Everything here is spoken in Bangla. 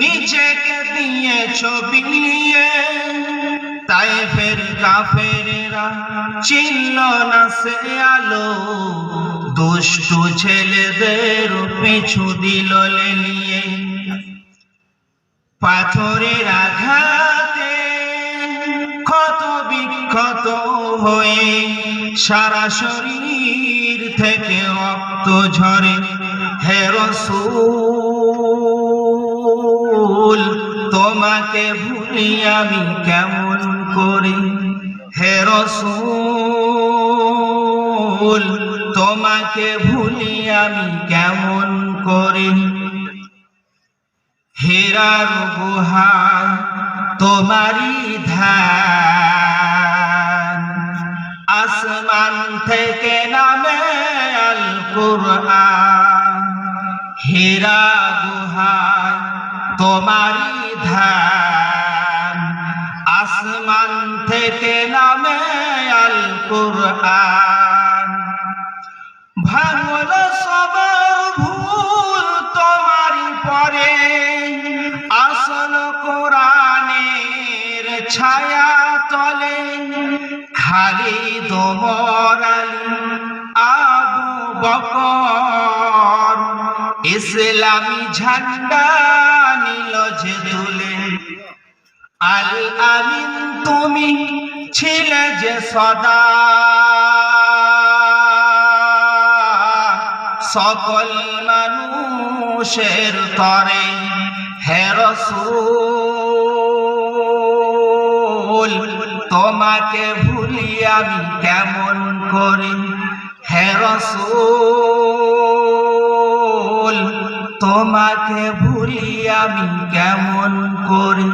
নিজেকে দিয়েছো বিলিয়ে, তায়েফের কাফেরেরা চিনল না সে আলো, দুষ্টু ছেলেদের পিছু দিল লেলিয়ে। পাথরের আঘাতে ক্ষত বিক্ষত হয়ে সারা শরীর থেকে রক্ত ঝরে। হে রাসূল, তোমাকে ভুলি আমি কেমন করে? হে রাসূল, তোমাকে ভুলি আমি কেমন করে? হেরার গুহায় তোমারই ধ্যান, আসমান থেকে নামে আল কুরআন। হেরা গুহায় তোমারই ধ্যান, আসমান থেকে নামে আল কুরআন। ভাঙল সবার ভুল তোমারই পরে, আসল কোরআনের ছায়া তলে। খালিদ, ওমর, আলী, আবু বকর ইসলামী ঝান্ডা নিল যে তুলে। আল আমিন তুমি ছিলে যে সদা, সকল মানুষের তরে। হে রাসূল, তোমাকে ভুলি আমি কেমন করে? হে রাসূল, তোমাকে ভুলি আমি কেমন করে?